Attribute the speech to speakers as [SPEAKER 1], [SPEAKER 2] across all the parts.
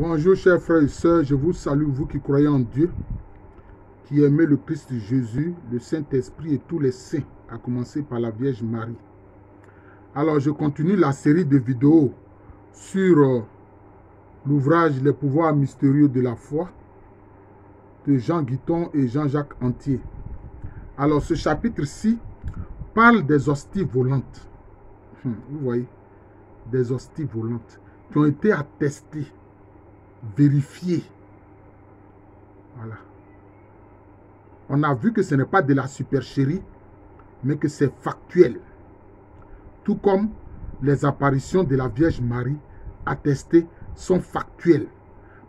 [SPEAKER 1] Bonjour chers frères et sœurs, je vous salue, vous qui croyez en Dieu, qui aimez le Christ Jésus, le Saint-Esprit et tous les saints, à commencer par la Vierge Marie. Alors je continue la série de vidéos sur l'ouvrage Les pouvoirs mystérieux de la foi de Jean Guiton et Jean-Jacques Antier. Alors ce chapitre-ci parle des hosties volantes. Vous voyez, des hosties volantes qui ont été attestées, vérifiées. Voilà. On a vu que ce n'est pas de la supercherie, mais que c'est factuel. Tout comme les apparitions de la Vierge Marie attestées sont factuelles.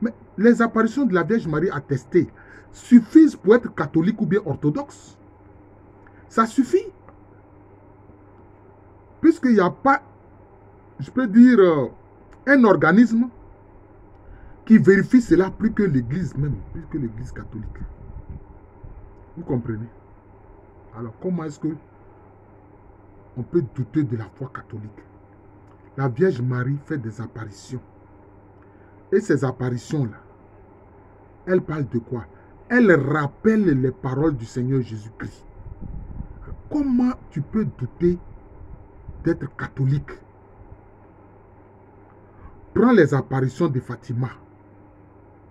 [SPEAKER 1] Mais les apparitions de la Vierge Marie attestées suffisent pour être catholique ou bien orthodoxe. Ça suffit. Puisqu'il n'y a pas, je peux dire, un organisme qui vérifie cela plus que l'Église même, plus que l'Église catholique. Vous comprenez? Alors, comment est-ce que on peut douter de la foi catholique? La Vierge Marie fait des apparitions. Et ces apparitions-là, elles parlent de quoi? Elles rappellent les paroles du Seigneur Jésus-Christ. Comment tu peux douter d'être catholique? Prends les apparitions de Fatima,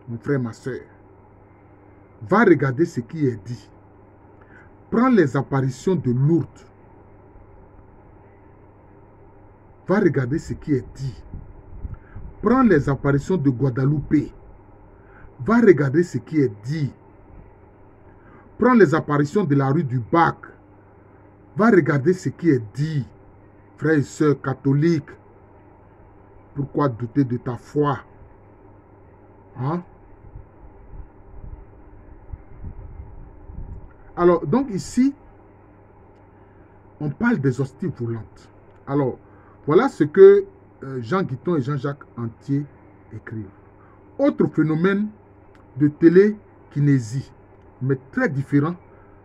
[SPEAKER 1] mon frère, ma soeur. Va regarder ce qui est dit. Prends les apparitions de Lourdes. Va regarder ce qui est dit. Prends les apparitions de Guadalupe. Va regarder ce qui est dit. Prends les apparitions de la rue du Bac. Va regarder ce qui est dit. Frères et sœurs catholiques, pourquoi douter de ta foi? Hein? Alors, donc ici, on parle des hosties volantes. Alors, voilà ce que Jean Guiton et Jean-Jacques Antier écrivent. Autre phénomène de télékinésie, mais très différent,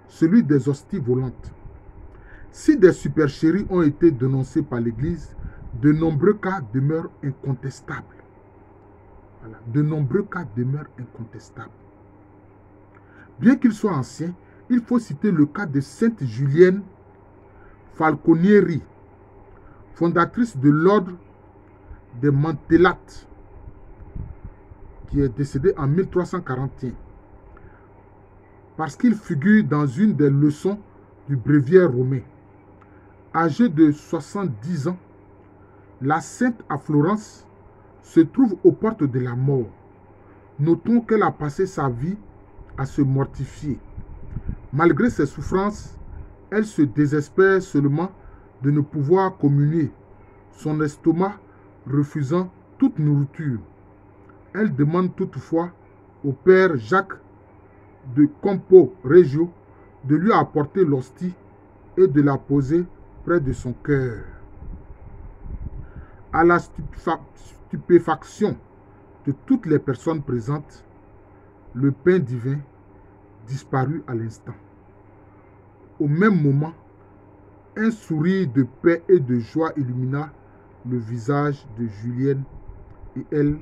[SPEAKER 1] celui des hosties volantes. Si des supercheries ont été dénoncées par l'Église, de nombreux cas demeurent incontestables. Voilà. De nombreux cas demeurent incontestables. Bien qu'ils soient anciens, il faut citer le cas de Sainte Julienne Falconieri, fondatrice de l'ordre des Mantellates, qui est décédée en 1341, parce qu'il figure dans une des leçons du bréviaire romain. Âgée de 70 ans, la sainte à Florence se trouve aux portes de la mort. Notons qu'elle a passé sa vie à se mortifier. Malgré ses souffrances, elle se désespère seulement de ne pouvoir communier, son estomac refusant toute nourriture. Elle demande toutefois au père Jacques de Camporeggio de lui apporter l'hostie et de la poser près de son cœur. À la stupéfaction de toutes les personnes présentes, le pain divin disparut à l'instant. Au même moment, un sourire de paix et de joie illumina le visage de Julienne et elle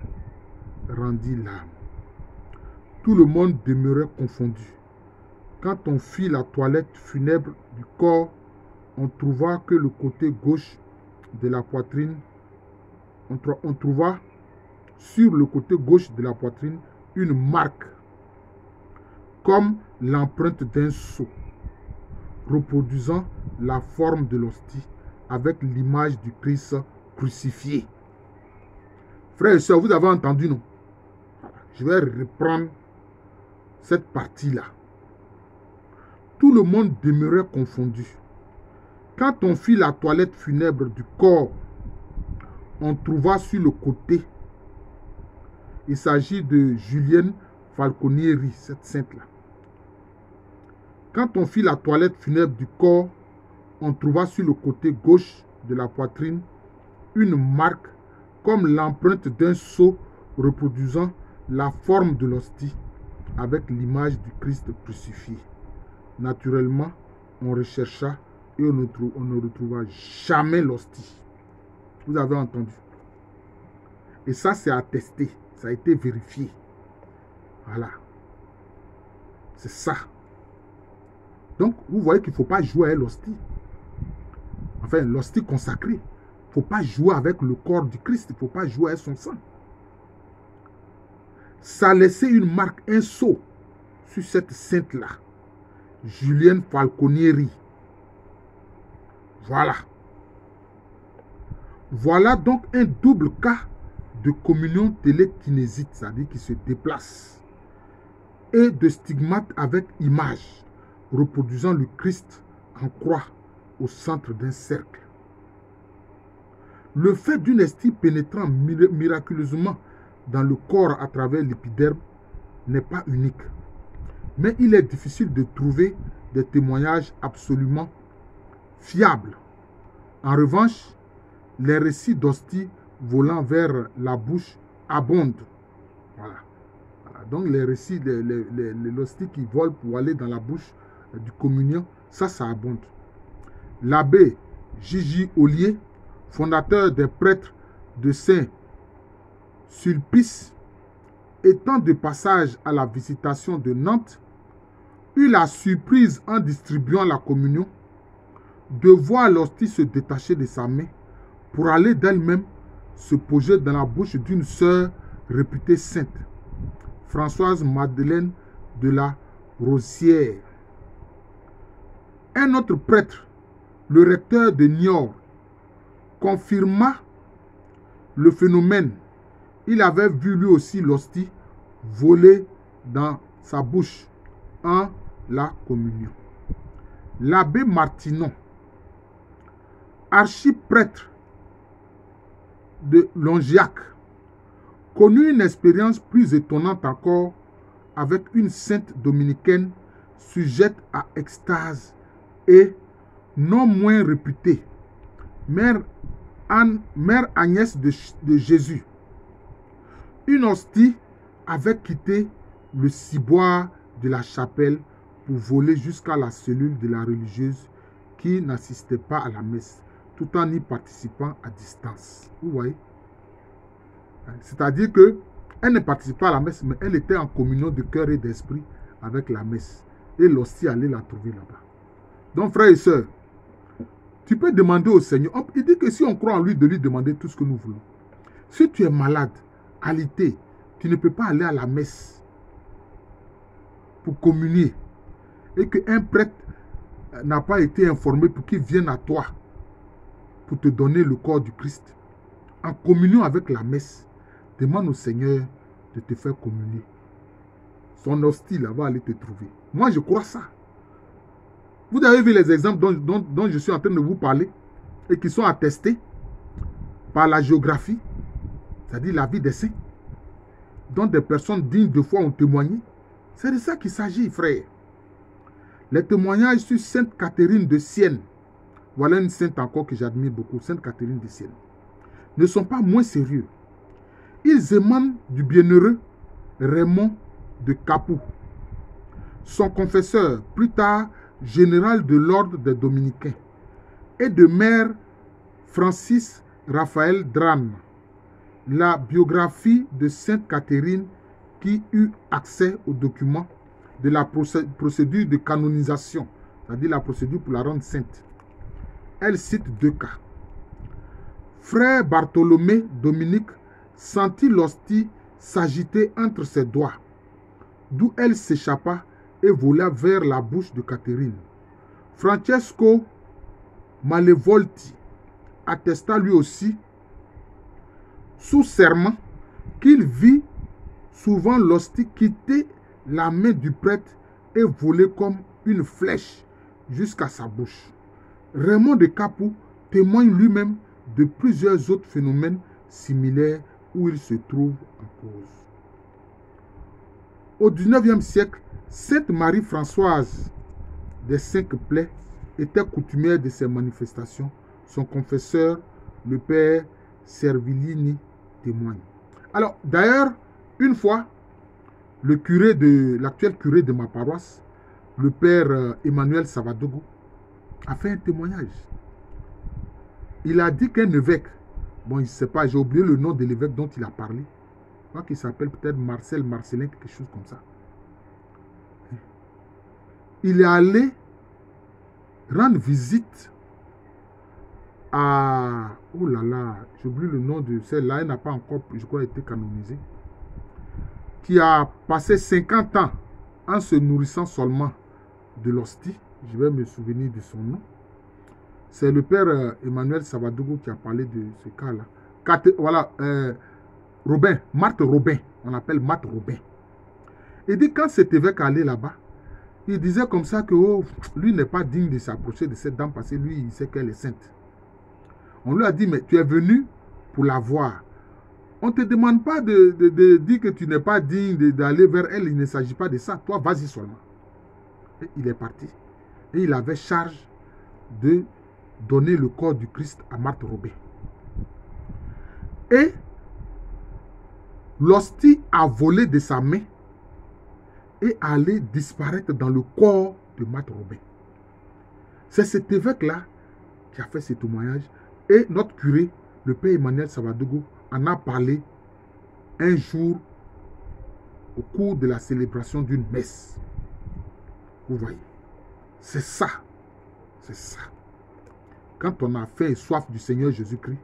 [SPEAKER 1] rendit l'âme. Tout le monde demeurait confondu. Quand on fit la toilette funèbre du corps, on trouva que le côté gauche de la poitrine, on trouva sur le côté gauche de la poitrine une marque, comme l'empreinte d'un sceau, reproduisant la forme de l'hostie avec l'image du Christ crucifié. Frères et sœurs, vous avez entendu, non? Je vais reprendre cette partie-là. Tout le monde demeurait confondu. Quand on fit la toilette funèbre du corps, on trouva sur le côté, il s'agit de Julienne Falconieri, cette sainte-là. Quand on fit la toilette funèbre du corps, on trouva sur le côté gauche de la poitrine une marque comme l'empreinte d'un sceau reproduisant la forme de l'hostie avec l'image du Christ crucifié. Naturellement, on rechercha et on ne retrouva jamais l'hostie. Vous avez entendu? Et ça, c'est attesté. Ça a été vérifié. Voilà. C'est ça. Donc, vous voyez qu'il ne faut pas jouer avec l'hostie. Enfin, l'hostie consacrée. Il ne faut pas jouer avec le corps du Christ. Il ne faut pas jouer avec son sang. Ça a laissé une marque, un sceau sur cette sainte-là. Julienne Falconieri. Voilà. Voilà donc un double cas de communion télékinésite, c'est-à-dire qui se déplace, et de stigmate avec image, reproduisant le Christ en croix au centre d'un cercle. Le fait d'une hostie pénétrant miraculeusement dans le corps à travers l'épiderme n'est pas unique. Mais il est difficile de trouver des témoignages absolument fiables. En revanche, les récits d'hosties volant vers la bouche abondent. Voilà. Voilà. Donc les récits, l'hostie qui volent pour aller dans la bouche du communion, ça abonde. L'abbé Gigi Ollier, fondateur des prêtres de Saint-Sulpice, étant de passage à la visitation de Nantes, eut la surprise en distribuant la communion de voir l'hostie se détacher de sa main pour aller d'elle-même se poser dans la bouche d'une sœur réputée sainte, Françoise Madeleine de la Rosière. Un autre prêtre, le recteur de Niort, confirma le phénomène. Il avait vu lui aussi l'hostie voler dans sa bouche en la communion. L'abbé Martinon, archiprêtre de Longiac, connut une expérience plus étonnante encore avec une sainte dominicaine sujette à extase et non moins réputée, Mère Agnès de Jésus. Une hostie avait quitté le ciboire de la chapelle pour voler jusqu'à la cellule de la religieuse qui n'assistait pas à la messe, tout en y participant à distance. Vous voyez? C'est-à-dire qu'elle ne participait pas à la messe, mais elle était en communion de cœur et d'esprit avec la messe. Et l'hostie allait la trouver là-bas. Donc, frères et sœurs, tu peux demander au Seigneur. Il dit que si on croit en lui, de lui demander tout ce que nous voulons. Si tu es malade, alité, tu ne peux pas aller à la messe pour communier. Et qu'un prêtre n'a pas été informé pour qu'il vienne à toi pour te donner le corps du Christ. En communion avec la messe, demande au Seigneur de te faire communier. Son hostie là va aller te trouver. Moi, je crois ça. Vous avez vu les exemples dont je suis en train de vous parler et qui sont attestés par la géographie, c'est-à-dire la vie des saints, dont des personnes dignes de foi ont témoigné. C'est de ça qu'il s'agit, frère. Les témoignages sur Sainte Catherine de Sienne, voilà une sainte encore que j'admire beaucoup, Sainte Catherine de Sienne, ne sont pas moins sérieux. Ils émanent du bienheureux Raymond de Capoue, son confesseur, plus tard général de l'ordre des Dominicains, et de Mère Francis Raphaël Drame, la biographie de Sainte Catherine qui eut accès aux documents de la procédure de canonisation, c'est-à-dire la procédure pour la rendre sainte. Elle cite deux cas. Frère Bartholomé Dominique sentit l'hostie s'agiter entre ses doigts, d'où elle s'échappa et vola vers la bouche de Catherine. Francesco Malevolti attesta lui aussi, sous serment, qu'il vit souvent l'hostie quitter la main du prêtre et voler comme une flèche jusqu'à sa bouche. Raymond de Capoue témoigne lui-même de plusieurs autres phénomènes similaires où il se trouve en cause. Au XIXe siècle, Sainte Marie-Françoise des Cinq Plaies était coutumière de ces manifestations. Son confesseur, le père Servillini, témoigne. Alors, d'ailleurs, une fois, l'actuel curé de ma paroisse, le père Emmanuel Savadogo, a fait un témoignage. Il a dit qu'un évêque, bon, je ne sais pas, j'ai oublié le nom de l'évêque dont il a parlé, crois qu'il s'appelle peut-être Marcel, Marcelin, quelque chose comme ça. Il est allé rendre visite à... Oh là là, j'oublie le nom de celle-là, elle n'a pas encore, je crois, été canonisée. Qui a passé 50 ans en se nourrissant seulement de l'hostie. Je vais me souvenir de son nom. C'est le père Emmanuel Savadogo qui a parlé de ce cas-là. Voilà, Robin, Marthe Robin. On l'appelle Marthe Robin. Il dit quand cet évêque allait là-bas, il disait comme ça que oh, lui n'est pas digne de s'approcher de cette dame parce que lui, il sait qu'elle est sainte. On lui a dit, mais tu es venu pour la voir. On ne te demande pas de dire que tu n'es pas digne d'aller vers elle. Il ne s'agit pas de ça. Toi, vas-y seulement. Et il est parti. Et il avait charge de donner le corps du Christ à Marthe Robin. Et l'hostie a volé de sa main et allé disparaître dans le corps de Marthe Robin. C'est cet évêque-là qui a fait ce témoignage. Et notre curé, le père Emmanuel Savadogo, en a parlé un jour au cours de la célébration d'une messe. Vous voyez, c'est ça. C'est ça. Quand on a faim et soif du Seigneur Jésus-Christ,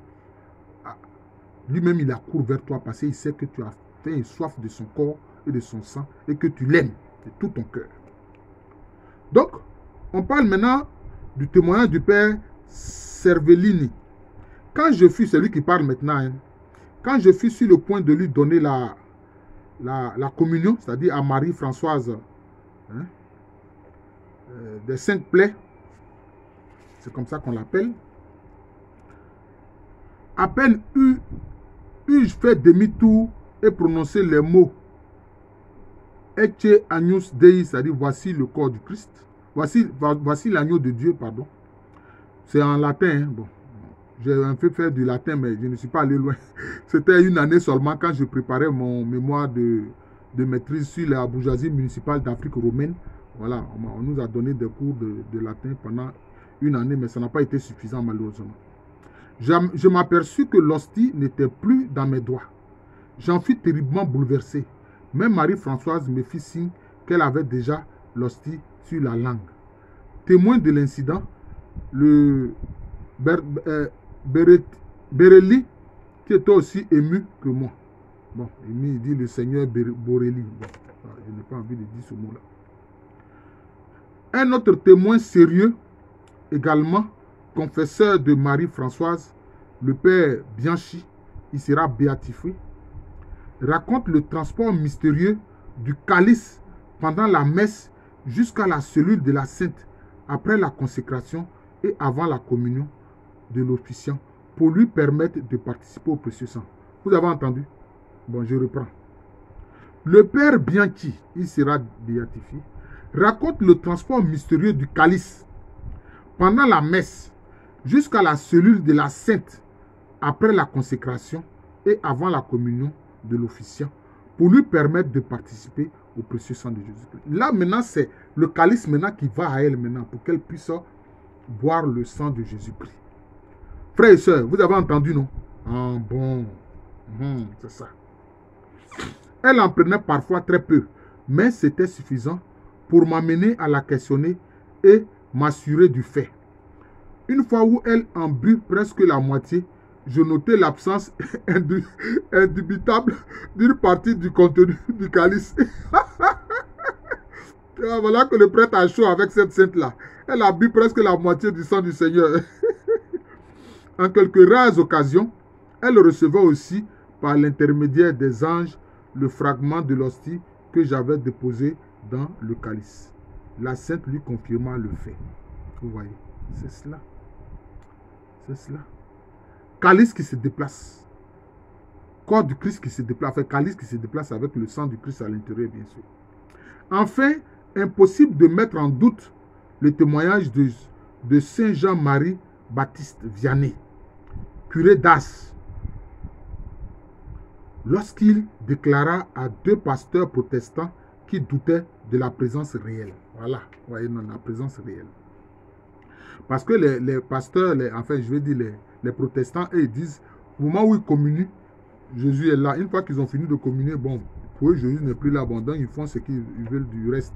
[SPEAKER 1] lui-même il accourt vers toi parce qu'il sait que tu as faim et soif de son corps et de son sang et que tu l'aimes de tout ton cœur. Donc, on parle maintenant du témoignage du père Cervellini. Quand je fus, c'est lui qui parle maintenant, hein, quand je fus sur le point de lui donner la communion, c'est-à-dire à Marie-Françoise, hein, des 5 plaies, c'est comme ça qu'on l'appelle, à peine eu-je fait demi-tour et prononcé les mots Ecce agnus Dei, c'est-à-dire voici le corps du Christ, voici l'agneau de Dieu, pardon. C'est en latin, hein, bon. J'ai un peu fait du latin, mais je ne suis pas allé loin. C'était une année seulement quand je préparais mon mémoire de maîtrise sur la bourgeoisie municipale d'Afrique romaine. Voilà, on nous a donné des cours de latin pendant une année, mais ça n'a pas été suffisant malheureusement. Je m'aperçus que l'hostie n'était plus dans mes doigts. J'en fus terriblement bouleversé. Même Marie-Françoise me fit signe qu'elle avait déjà l'hostie sur la langue. Témoin de l'incident, le Berelli, qui était aussi ému que moi. Bon, il dit le Seigneur Borelli. Bon, je n'ai pas envie de dire ce mot-là. Un autre témoin sérieux, également confesseur de Marie-Françoise, le père Bianchi, il sera béatifié, raconte le transport mystérieux du calice pendant la messe jusqu'à la cellule de la Sainte, après la consécration et avant la communion de l'officiant, pour lui permettre de participer au précieux sang. Vous avez entendu? Bon, je reprends. Le père Bianchi, il sera béatifié, raconte le transport mystérieux du calice pendant la messe jusqu'à la cellule de la Sainte, après la consécration et avant la communion de l'officiant, pour lui permettre de participer au précieux sang de Jésus-Christ. Là, maintenant, c'est le calice maintenant qui va à elle maintenant, pour qu'elle puisse boire le sang de Jésus-Christ. Frères et sœurs, vous avez entendu, non? Ah bon, c'est ça. Elle en prenait parfois très peu, mais c'était suffisant pour m'amener à la questionner et m'assurer du fait. Une fois où elle en but presque la moitié, je notais l'absence indubitable d'une partie du contenu du calice. Voilà que le prêtre a chaud avec cette sainte-là. Elle a bu presque la moitié du sang du Seigneur. En quelques rares occasions, elle recevait aussi, par l'intermédiaire des anges, le fragment de l'hostie que j'avais déposé dans le calice. La sainte lui confirma le fait. Vous voyez, c'est cela. C'est cela. Calice qui se déplace. Corps du Christ qui se déplace. Enfin, calice qui se déplace avec le sang du Christ à l'intérieur, bien sûr. Enfin, impossible de mettre en doute le témoignage de Saint Jean-Marie Baptiste Vianney, curé d'As, lorsqu'il déclara à 2 pasteurs protestants qui doutaient de la présence réelle. Voilà, vous voyez, non, la présence réelle. Parce que les pasteurs, enfin je veux dire les protestants, eux, ils disent, au moment où ils communient, Jésus est là. Une fois qu'ils ont fini de communier, bon, pour eux, Jésus n'est plus là. Bon, donc ils font ce qu'ils veulent du reste.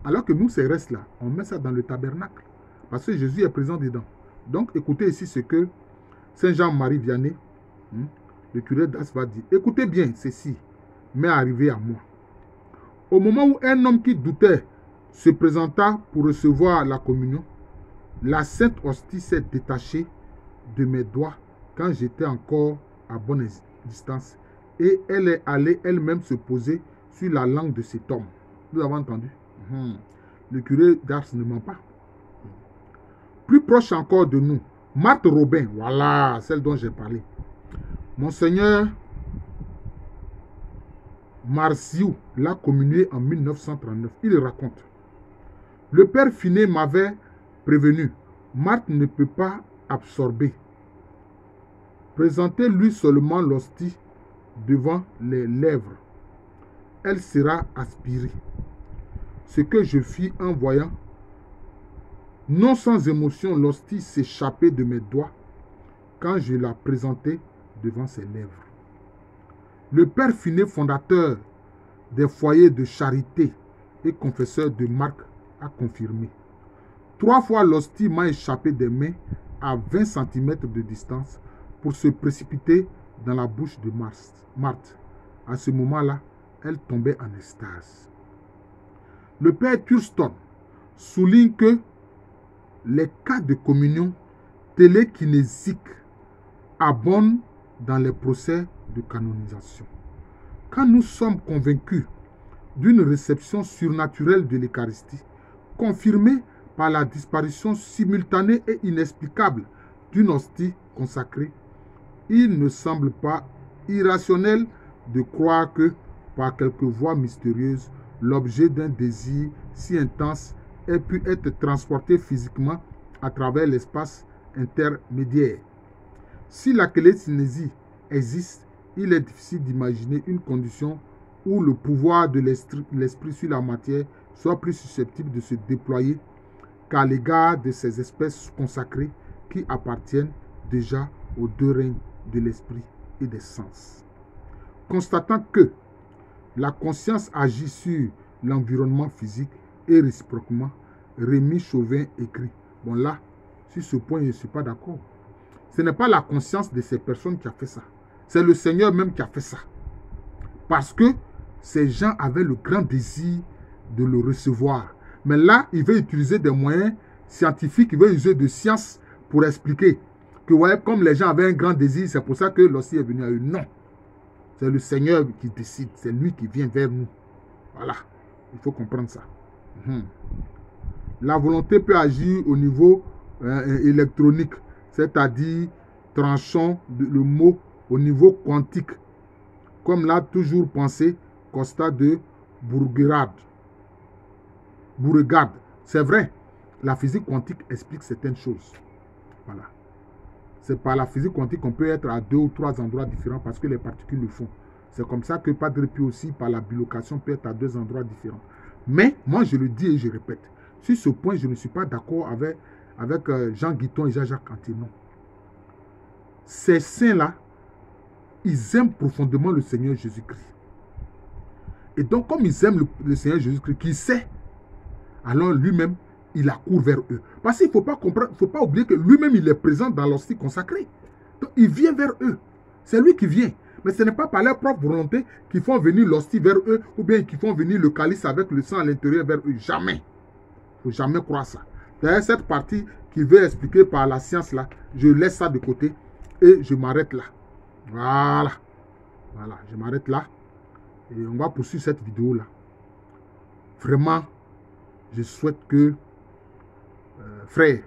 [SPEAKER 1] Alors que nous, ces restes-là, on met ça dans le tabernacle. Parce que Jésus est présent dedans. Donc, écoutez ici ce que Saint Jean-Marie Vianney, le curé d'As, va dire. Écoutez bien ceci, m'est arrivé à moi. Au moment où un homme qui doutait se présenta pour recevoir la communion, la sainte hostie s'est détachée de mes doigts quand j'étais encore à bonne distance, et elle est allée elle-même se poser sur la langue de cet homme. Vous avez entendu? Le curé d'Ars ne ment pas. Plus proche encore de nous, Marthe Robin, voilà, celle dont j'ai parlé. Monseigneur Marziou l'a communié en 1939. Il raconte. Le père Finet m'avait prévenu. Marthe ne peut pas absorber. Présentez-lui seulement l'hostie devant les lèvres. Elle sera aspirée. Ce que je fis en voyant, non sans émotion, l'hostie s'échapper de mes doigts quand je la présentai devant ses lèvres. Le père Finet, fondateur des foyers de charité et confesseur de Marc, a confirmé. 3 fois l'hostie m'a échappé des mains à 20 cm de distance pour se précipiter dans la bouche de Marthe. À ce moment-là, elle tombait en extase. Le père Thurston souligne que les cas de communion télékinésique abondent dans les procès de canonisation. Quand nous sommes convaincus d'une réception surnaturelle de l'Eucharistie, confirmée par la disparition simultanée et inexplicable d'une hostie consacrée, il ne semble pas irrationnel de croire que, par quelque voie mystérieuse, l'objet d'un désir si intense ait pu être transporté physiquement à travers l'espace intermédiaire. Si la télékinésie existe, il est difficile d'imaginer une condition où le pouvoir de l'esprit sur la matière soit plus susceptible de se déployer qu'à l'égard de ces espèces consacrées qui appartiennent déjà aux 2 règnes de l'esprit et des sens. Constatant que la conscience agit sur l'environnement physique et réciproquement, Rémi Chauvin écrit. Bon là, sur ce point, je ne suis pas d'accord. Ce n'est pas la conscience de ces personnes qui a fait ça. C'est le Seigneur même qui a fait ça. Parce que ces gens avaient le grand désir de le recevoir. Mais là, il veut utiliser des moyens scientifiques, il veut utiliser de science pour expliquer que, ouais, comme les gens avaient un grand désir, c'est pour ça que l'hostie est venu à eux. Non. C'est le Seigneur qui décide. C'est lui qui vient vers nous. Voilà. Il faut comprendre ça. La volonté peut agir au niveau électronique, c'est-à-dire tranchant le mot au niveau quantique, comme l'a toujours pensé Costa de Beauregard. C'est vrai, la physique quantique explique certaines choses. Voilà. C'est par la physique quantique qu'on peut être à 2 ou 3 endroits différents parce que les particules le font. C'est comme ça que Padre Pio aussi, par la bilocation, peut être à 2 endroits différents. Mais, moi je le dis et je répète, sur ce point, je ne suis pas d'accord avec Jean Guiton et Jean-Jacques Antier, non. Ces saints-là, ils aiment profondément le Seigneur Jésus-Christ. Et donc, comme ils aiment le Seigneur Jésus-Christ, qui sait, alors lui-même, il accourt vers eux. Parce qu'il ne faut pas comprendre, il ne faut pas oublier que lui-même, il est présent dans l'hostie consacrée. Donc, il vient vers eux. C'est lui qui vient. Mais ce n'est pas par leur propre volonté qu'ils font venir l'hostie vers eux, ou bien qu'ils font venir le calice avec le sang à l'intérieur vers eux. Jamais. Il ne faut jamais croire ça. D'ailleurs, cette partie qu'il veut expliquer par la science, là, je laisse ça de côté et je m'arrête là. Voilà. Voilà, je m'arrête là. Et on va poursuivre cette vidéo-là. Vraiment, je souhaite que, frère,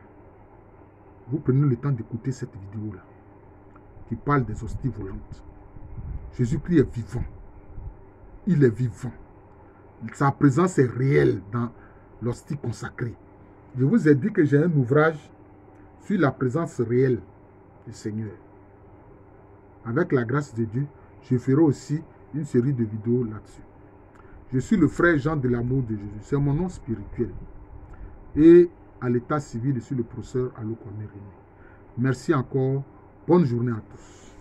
[SPEAKER 1] vous preniez le temps d'écouter cette vidéo-là, qui parle des hosties volantes. Jésus-Christ est vivant. Il est vivant. Sa présence est réelle dans l'hostie consacrée. Je vous ai dit que j'ai un ouvrage sur la présence réelle du Seigneur. Avec la grâce de Dieu, je ferai aussi une série de vidéos là-dessus. Je suis le frère Jean de l'amour de Jésus. C'est mon nom spirituel. Et à l'état civil, je suis le professeur Alokone Rémi. Merci encore. Bonne journée à tous.